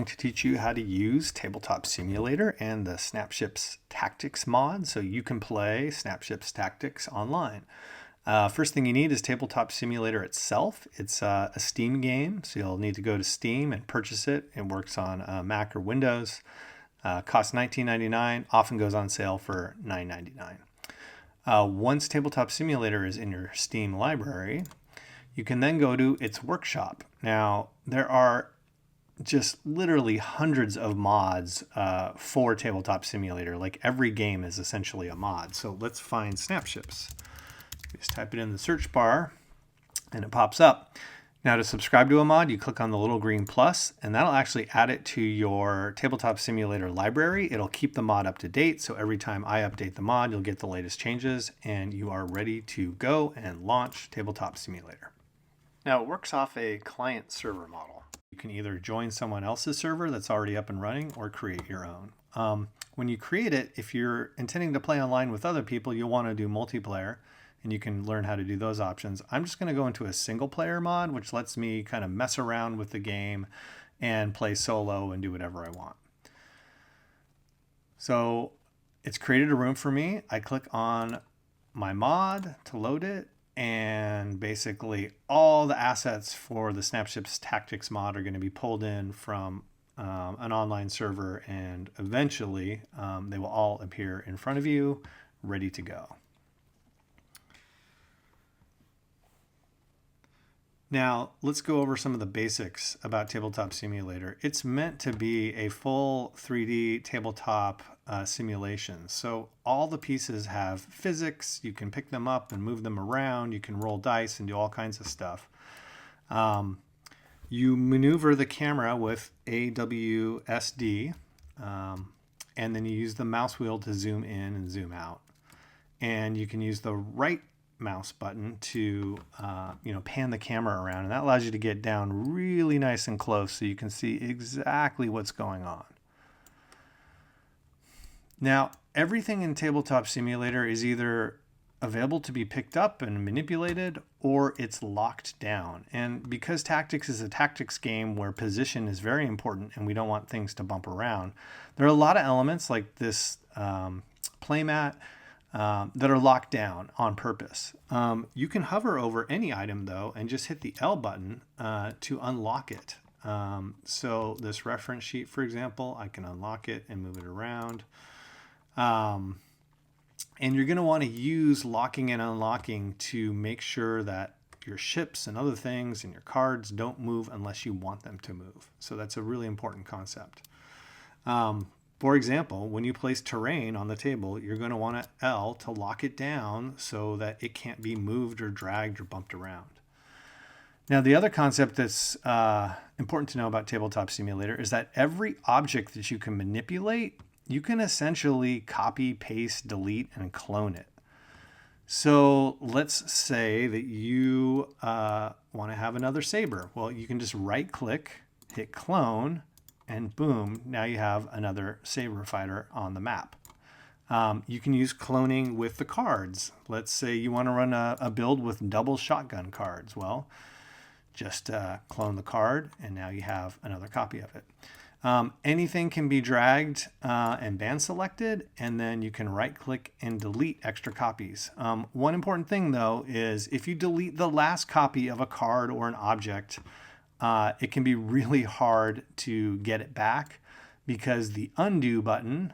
going to teach you how to use Tabletop Simulator and the Snapships Tactics mod so you can play Snapships Tactics online. First thing you need is Tabletop Simulator itself. It's a Steam game, so you'll need to go to Steam and purchase it. It works on Mac or Windows. Costs $19.99, often goes on sale for $9.99. Once Tabletop Simulator is in your Steam library, you can then go to its workshop. Now, there are just literally hundreds of mods for Tabletop Simulator. Like every game is essentially a mod. So let's find Snapships. Just type it in the search bar and it pops up. Now to subscribe to a mod, you click on the little green plus and that'll actually add it to your Tabletop Simulator library. It'll keep the mod up to date. So every time I update the mod, you'll get the latest changes and you are ready to go and launch Tabletop Simulator. Now it works off a client server model. You can either join someone else's server that's already up and running or create your own. When you create it, if you're intending to play online with other people, you'll want to do multiplayer and you can learn how to do those options. I'm just going to go into a single player mod, which lets me kind of mess around with the game and play solo and do whatever I want. So it's created a room for me. I click on my mod to load it. And basically all the assets for the Snapships Tactics mod are going to be pulled in from an online server, and eventually they will all appear in front of you, ready to go. Now, let's go over some of the basics about Tabletop Simulator. It's meant to be a full 3D tabletop simulation. So all the pieces have physics. You can pick them up and move them around. You can roll dice and do all kinds of stuff. You maneuver the camera with AWSD, and then you use the mouse wheel to zoom in and zoom out. And you can use the right mouse button to pan the camera around, and that allows you to get down really nice and close so you can see exactly what's going on. Now, everything in Tabletop Simulator is either available to be picked up and manipulated, or it's locked down. And because Tactics is a tactics game where position is very important and we don't want things to bump around, there are a lot of elements like this playmat that are locked down on purpose. You can hover over any item though and just hit the L button to unlock it. So this reference sheet, for example, I can unlock it and move it around. And you're going to want to use locking and unlocking to make sure that your ships and other things and your cards don't move unless you want them to move. So that's a really important concept. For example, when you place terrain on the table, you're going to want to L to lock it down so that it can't be moved or dragged or bumped around. Now, the other concept that's important to know about Tabletop Simulator is that every object that you can manipulate, you can essentially copy, paste, delete, and clone it. So let's say that you want to have another saber. Well, you can just right click, hit clone, and boom, now you have another saber fighter on the map. You can use cloning with the cards. Let's say you want to run a build with double shotgun cards. Well, just clone the card and now you have another copy of it. Anything can be dragged and band selected, and then you can right click and delete extra copies. One important thing though is if you delete the last copy of a card or an object, it can be really hard to get it back because the undo button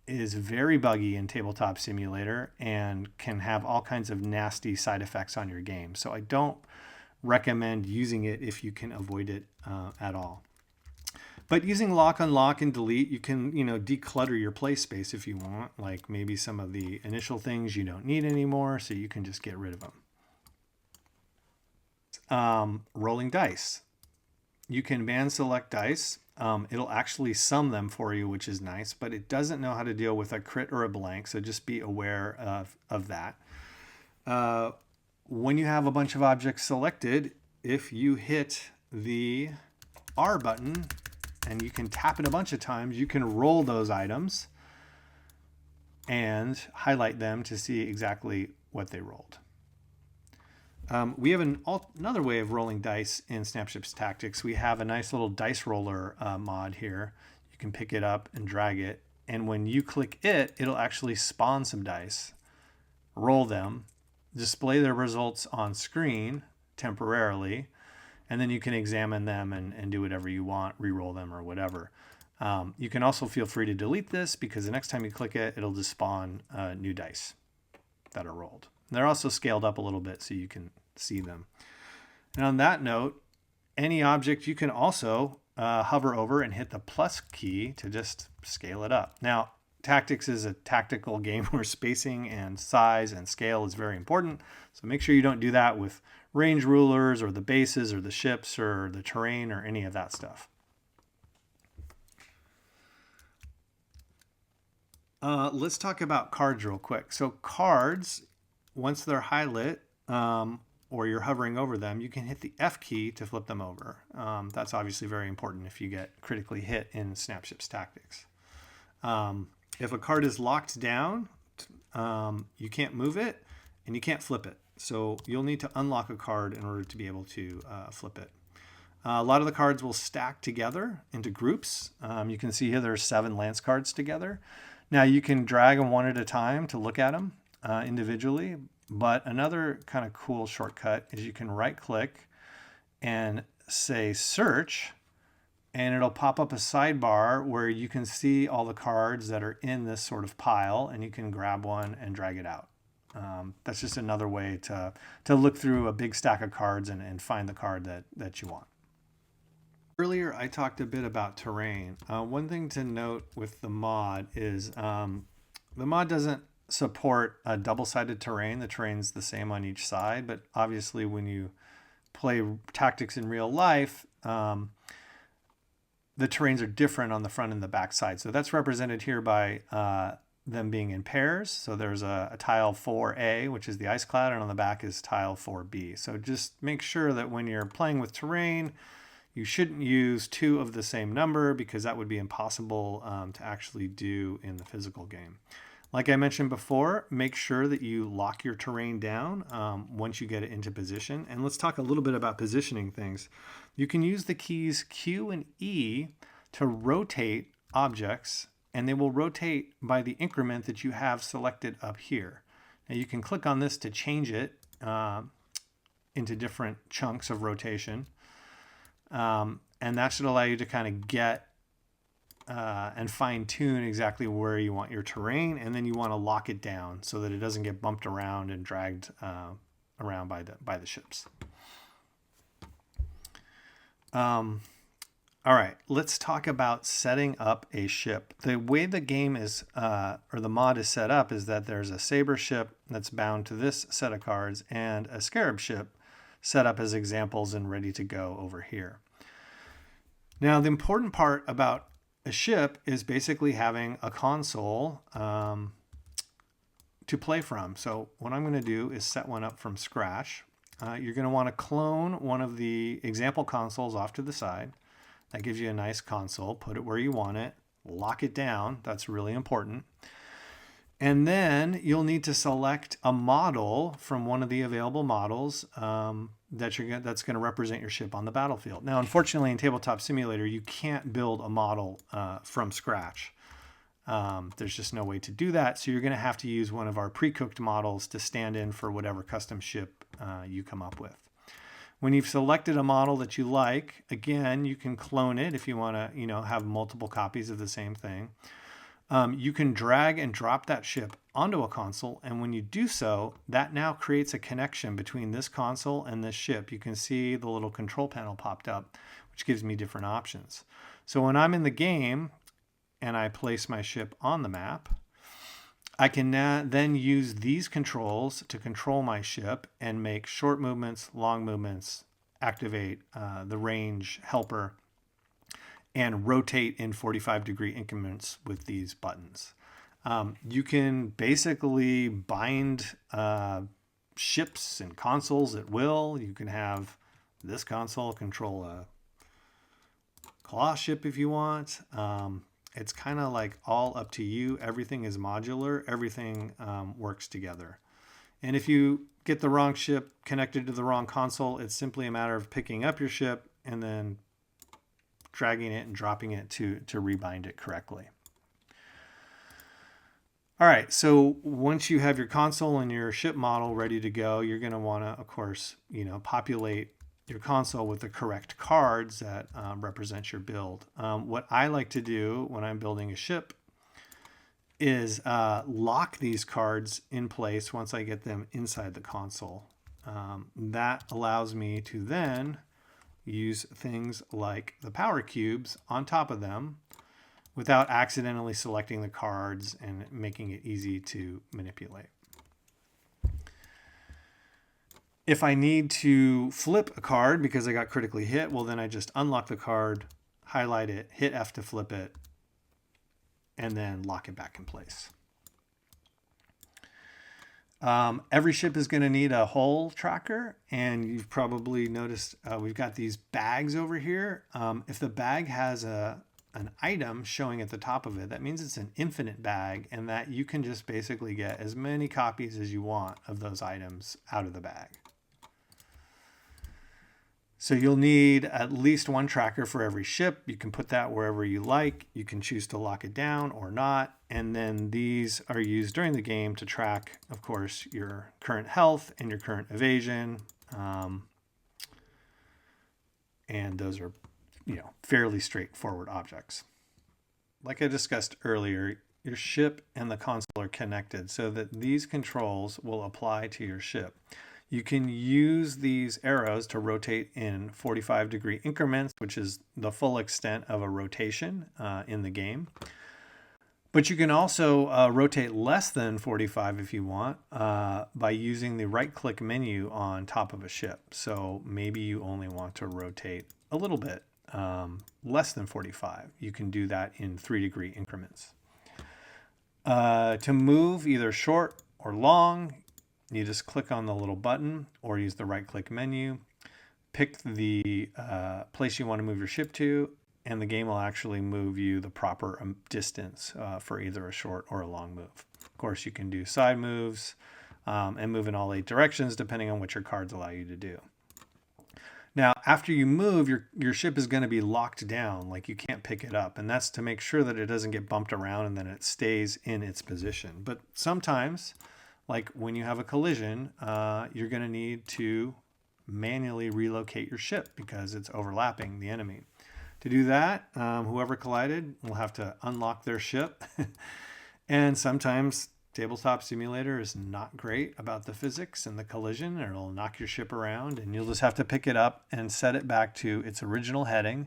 is very buggy in Tabletop Simulator and can have all kinds of nasty side effects on your game. So I don't recommend using it if you can avoid it at all. But using lock, unlock, and delete, you can, declutter your play space if you want, like maybe some of the initial things you don't need anymore, so you can just get rid of them. Rolling dice. You can band select dice. It'll actually sum them for you, which is nice, but it doesn't know how to deal with a crit or a blank, so just be aware of that. When you have a bunch of objects selected, if you hit the R button, and you can tap it a bunch of times, you can roll those items and highlight them to see exactly what they rolled. We have another way of rolling dice in Snapships Tactics. We have a nice little dice roller mod here. You can pick it up and drag it. And when you click it, it'll actually spawn some dice, roll them, display their results on screen temporarily, and then you can examine them and do whatever you want, re-roll them or whatever. You can also feel free to delete this because the next time you click it, it'll just spawn new dice that are rolled. And they're also scaled up a little bit so you can see them. And on that note, any object you can also hover over and hit the plus key to just scale it up. Now, Tactics is a tactical game where spacing and size and scale is very important. So make sure you don't do that with range rulers or the bases or the ships or the terrain or any of that stuff. Let's talk about cards real quick. So cards, once they're highlit or you're hovering over them, you can hit the F key to flip them over. That's obviously very important if you get critically hit in Snapships Tactics. If a card is locked down, you can't move it and you can't flip it. So you'll need to unlock a card in order to be able to flip it. A lot of the cards will stack together into groups. You can see here there are 7 Lance cards together. Now you can drag them one at a time to look at them individually, but another kind of cool shortcut is you can right click and say search, and it'll pop up a sidebar where you can see all the cards that are in this sort of pile, and you can grab one and drag it out. That's just another way to look through a big stack of cards and find the card that you want. Earlier, I talked a bit about terrain. One thing to note with the mod is the mod doesn't support a double-sided terrain. The terrain's the same on each side, but obviously when you play Tactics in real life, the terrains are different on the front and the back side. So that's represented here by them being in pairs. So there's a tile 4A, which is the ice cloud, and on the back is tile 4B. So just make sure that when you're playing with terrain, you shouldn't use 2 of the same number because that would be impossible to actually do in the physical game. Like I mentioned before, make sure that you lock your terrain down once you get it into position. And let's talk a little bit about positioning things. You can use the keys Q and E to rotate objects, and they will rotate by the increment that you have selected up here. Now you can click on this to change it into different chunks of rotation. And that should allow you to kind of get and fine tune exactly where you want your terrain, and then you want to lock it down so that it doesn't get bumped around and dragged around by the ships. All right, let's talk about setting up a ship. The way the game is, or the mod is set up, is that there's a saber ship that's bound to this set of cards and a scarab ship set up as examples and ready to go over here. Now, the important part about a ship is basically having a console to play from. So what I'm going to do is set one up from scratch. You're going to want to clone one of the example consoles off to the side. That gives you a nice console. Put it where you want it. Lock it down. That's really important. And then you'll need to select a model from one of the available models that's going to represent your ship on the battlefield. Now, unfortunately, in Tabletop Simulator, you can't build a model from scratch. There's just no way to do that. So you're going to have to use one of our pre-cooked models to stand in for whatever custom ship you come up with. When you've selected a model that you like, again, you can clone it if you want to, have multiple copies of the same thing. You can drag and drop that ship onto a console, and when you do so, that now creates a connection between this console and this ship. You can see the little control panel popped up, which gives me different options. So when I'm in the game and I place my ship on the map, I can then use these controls to control my ship and make short movements, long movements, activate the range helper, and rotate in 45-degree increments with these buttons. You can basically bind ships and consoles at will. You can have this console control a claw ship if you want. It's kind of like all up to you. Everything is modular. Everything works together. And if you get the wrong ship connected to the wrong console, it's simply a matter of picking up your ship and then dragging it and dropping it to rebind it correctly. All right, so once you have your console and your ship model ready to go, you're going to want to, of course, populate your console with the correct cards that represent your build. What I like to do when I'm building a ship is lock these cards in place once I get them inside the console. That allows me to then use things like the power cubes on top of them without accidentally selecting the cards and making it easy to manipulate. If I need to flip a card because I got critically hit, well, then I just unlock the card, highlight it, hit F to flip it, and then lock it back in place. Every ship is going to need a hull tracker, and you've probably noticed we've got these bags over here. If the bag has an item showing at the top of it, that means it's an infinite bag, and that you can just basically get as many copies as you want of those items out of the bag. So you'll need at least one tracker for every ship. You can put that wherever you like. You can choose to lock it down or not. And then these are used during the game to track, of course, your current health and your current evasion. And those are fairly straightforward objects. Like I discussed earlier, your ship and the console are connected so that these controls will apply to your ship. You can use these arrows to rotate in 45-degree increments, which is the full extent of a rotation in the game. But you can also rotate less than 45 if you want by using the right-click menu on top of a ship. So maybe you only want to rotate a little bit less than 45. You can do that in 3-degree increments. To move either short or long, you just click on the little button or use the right-click menu. Pick the place you want to move your ship to, and the game will actually move you the proper distance for either a short or a long move. Of course, you can do side moves and move in all 8 directions depending on what your cards allow you to do. Now, after you move, your ship is going to be locked down, like you can't pick it up. And that's to make sure that it doesn't get bumped around and then it stays in its position. But sometimes, like when you have a collision, you're going to need to manually relocate your ship because it's overlapping the enemy. To do that, whoever collided will have to unlock their ship. And sometimes Tabletop Simulator is not great about the physics and the collision, or it'll knock your ship around, and you'll just have to pick it up and set it back to its original heading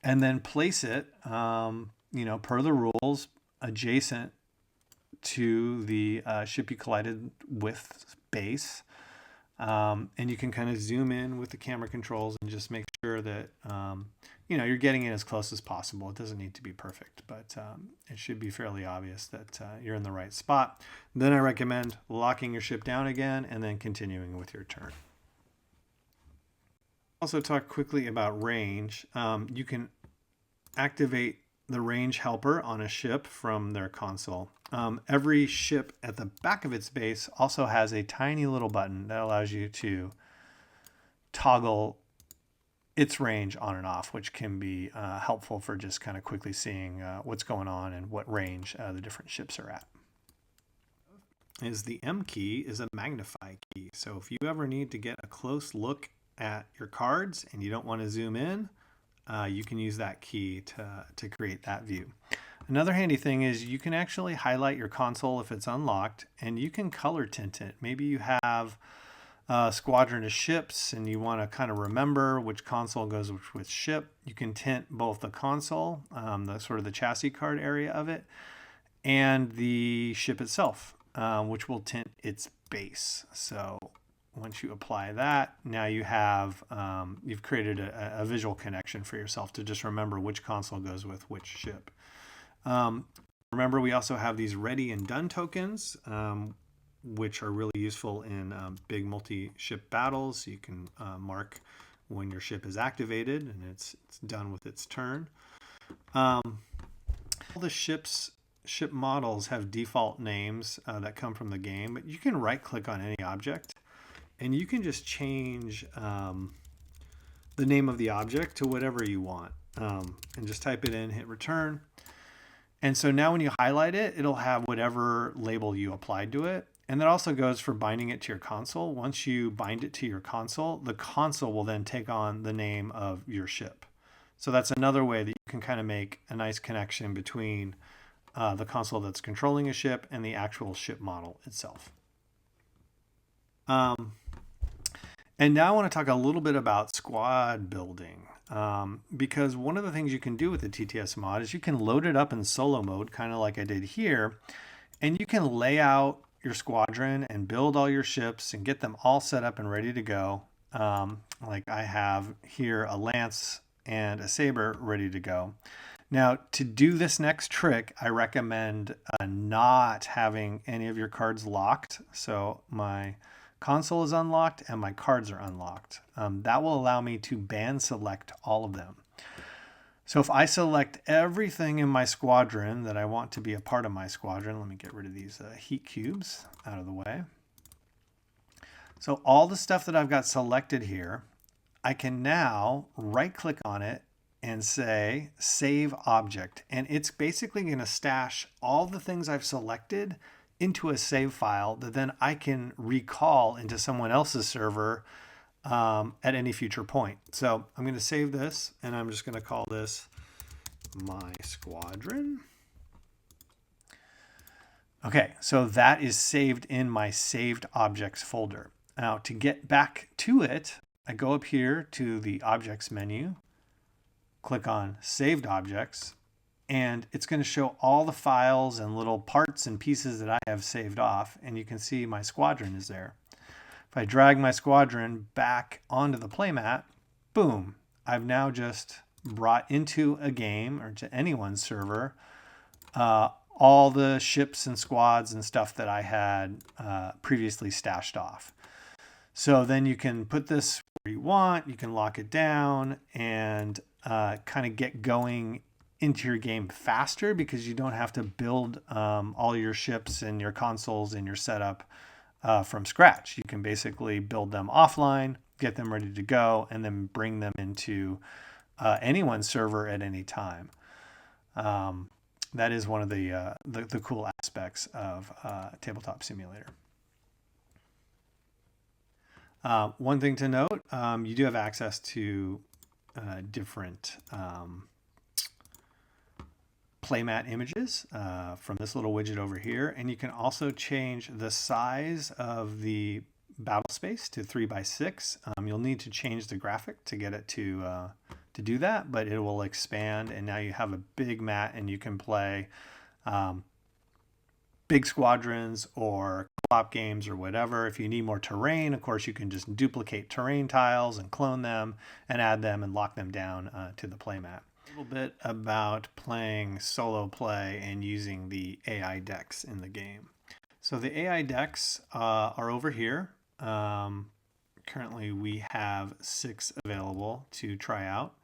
and then place it, per the rules, adjacent to the ship you collided with base. And you can kind of zoom in with the camera controls and just make sure that, you're getting it as close as possible. It doesn't need to be perfect, but it should be fairly obvious that you're in the right spot. Then I recommend locking your ship down again and then continuing with your turn. Also talk quickly about range. You can activate the range helper on a ship from their console. Every ship at the back of its base also has a tiny little button that allows you to toggle its range on and off, which can be helpful for just kind of quickly seeing what's going on and what range the different ships are at. The M key is a magnify key. So if you ever need to get a close look at your cards and you don't want to zoom in, you can use that key to create that view. Another handy thing is you can actually highlight your console if it's unlocked, and you can color tint it. Maybe you have a squadron of ships and you want to kind of remember which console goes with which ship. You can tint both the console, the sort of the chassis card area of it, and the ship itself, which will tint its base. So once you apply that, now you have you've created a visual connection for yourself to just remember which console goes with which ship. Remember, we also have these ready and done tokens, which are really useful in big multi-ship battles. You can mark when your ship is activated and it's done with its turn. All the ships ship models have default names that come from the game, but you can right click on any object and you can just change the name of the object to whatever you want, and just type it in, hit return. And so now when you highlight it, it'll have whatever label you applied to it. And that also goes for binding it to your console. Once you bind it to your console, the console will then take on the name of your ship. So that's another way that you can kind of make a nice connection between the console that's controlling a ship and the actual ship model itself. And now I want to talk a little bit about squad building, because one of the things you can do with the TTS mod is you can load it up in solo mode, kind of like I did here, and you can lay out your squadron and build all your ships and get them all set up and ready to go. Like I have here a lance and a saber ready to go. Now, to do this next trick, I recommend not having any of your cards locked. So my console is unlocked and my cards are unlocked. That will allow me to band select all of them. So if I select everything in my squadron that I want to be a part of my squadron, let me get rid of these heat cubes out of the way. So all the stuff that I've got selected here, I can now right click on it and say save object. And it's basically going to stash all the things I've selected into a save file that then I can recall into someone else's server at any future point. So I'm going to save this and I'm just going to call this my squadron. Okay, so that is saved in my saved objects folder. Now to get back to it, I go up here to the objects menu, click on saved objects, and it's going to show all the files and little parts and pieces that I have saved off, and you can see my squadron is there. If I drag my squadron back onto the playmat, boom, I've now just brought into a game or to anyone's server all the ships and squads and stuff that I had previously stashed off. So then you can put this where you want, you can lock it down and kind of get going into your game faster because you don't have to build all your ships and your consoles and your setup from scratch. You can basically build them offline, get them ready to go, and then bring them into anyone's server at any time. That is one of the cool aspects of Tabletop Simulator. One thing to note, you do have access to different playmat images from this little widget over here, and you can also change the size of the battle space to 3x6. You'll need to change the graphic to get it to do that, but it will expand, and now you have a big mat, and you can play big squadrons or co-op games or whatever. If you need more terrain, of course, you can just duplicate terrain tiles and clone them and add them and lock them down to the playmat. A little bit about playing solo play and using the AI decks in the game. So the AI decks are over here. Currently we have 6 available to try out.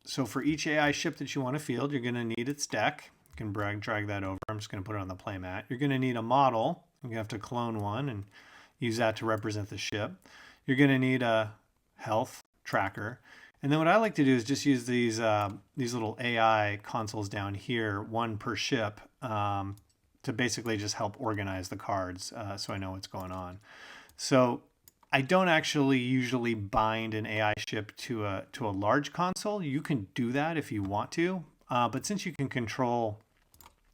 So for each AI ship that you want to field, you're going to need its deck. You can drag that over. I'm just going to put it on the playmat. You're going to need a model. You have to clone one and use that to represent the ship. You're going to need a health tracker. And then what I like to do is just use these little AI consoles down here, one per ship, to basically just help organize the cards so I know what's going on. So I don't actually usually bind an AI ship to a large console. You can do that if you want to, but since you can control,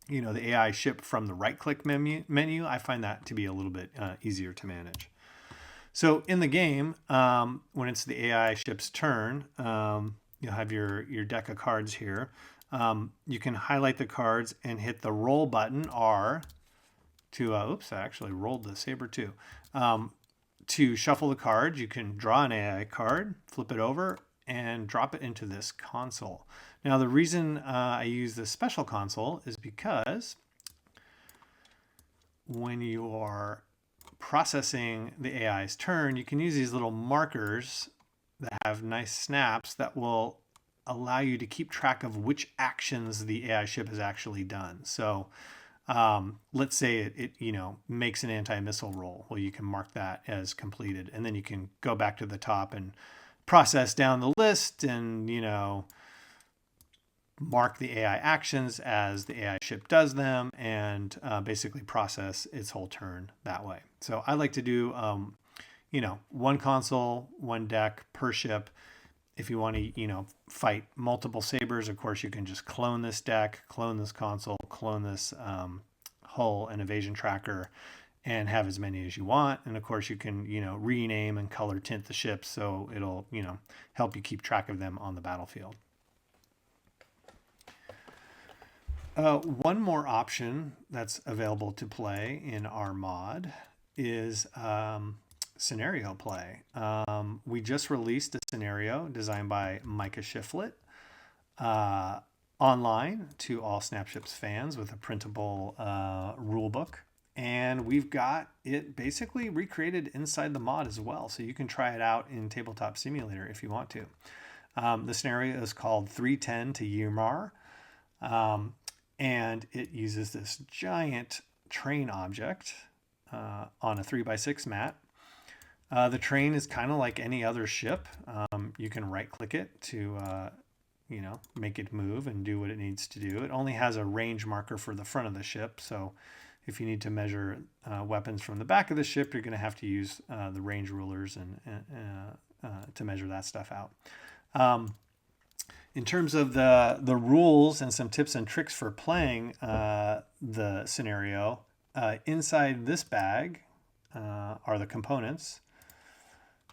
the AI ship from the right-click menu, I find that to be a little bit easier to manage. So in the game, when it's the AI ship's turn, you'll have your deck of cards here. You can highlight the cards and hit the roll button, R, to, oops, I actually rolled the saber too. To shuffle the cards, you can draw an AI card, flip it over, and drop it into this console. Now, the reason I use this special console is because when you are processing the AI's turn, you can use these little markers that have nice snaps that will allow you to keep track of which actions the AI ship has actually done. So let's say it makes an anti-missile roll. Well, you can mark that as completed, and then you can go back to the top and process down the list and, mark the AI actions as the AI ship does them, and basically process its whole turn that way. So I like to do, one console, one deck per ship. If you want to, fight multiple sabers, of course, you can just clone this deck, clone this console, clone this hull and evasion tracker, and have as many as you want. And of course, you can, rename and color tint the ships so it'll, help you keep track of them on the battlefield. One more option that's available to play in our mod is scenario play. We just released a scenario designed by Micah Shiflett online to all Snapships fans with a printable rule book. And we've got it basically recreated inside the mod as well. So you can try it out in Tabletop Simulator if you want to. The scenario is called 310 to Ymar. And it uses this giant train object on a 3x6 mat. The train is kind of like any other ship. You can right click it to, make it move and do what it needs to do. It only has a range marker for the front of the ship. So if you need to measure weapons from the back of the ship, you're going to have to use the range rulers and to measure that stuff out. In terms of the rules and some tips and tricks for playing the scenario, inside this bag are the components.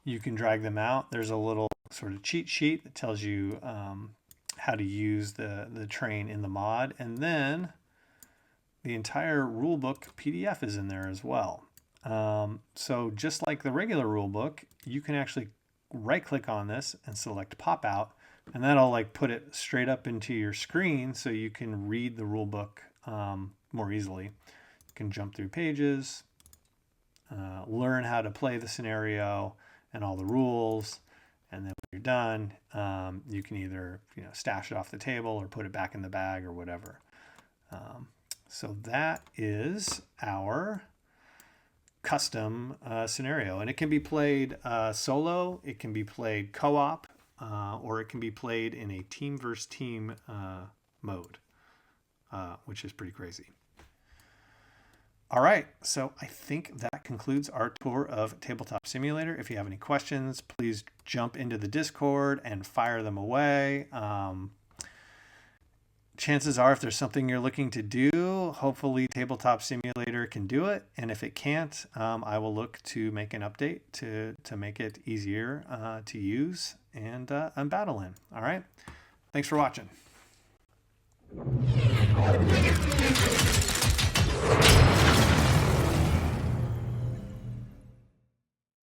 You can drag them out. There's a little sort of cheat sheet that tells you how to use the train in the mod. And then the entire rulebook PDF is in there as well. So just like the regular rulebook, you can actually right click on this and select pop out. And that'll put it straight up into your screen so you can read the rule book more easily. You can jump through pages, learn how to play the scenario and all the rules. And then when you're done, you can either stash it off the table or put it back in the bag or whatever. So that is our custom scenario. And it can be played solo, it can be played co-op, or it can be played in a team versus team mode, which is pretty crazy. All right, so I think that concludes our tour of Tabletop Simulator. If you have any questions, please jump into the Discord and fire them away. Chances are, if there's something you're looking to do, hopefully Tabletop Simulator can do it. And if it can't, I will look to make an update to make it easier to use and battle in. All right. Thanks for watching.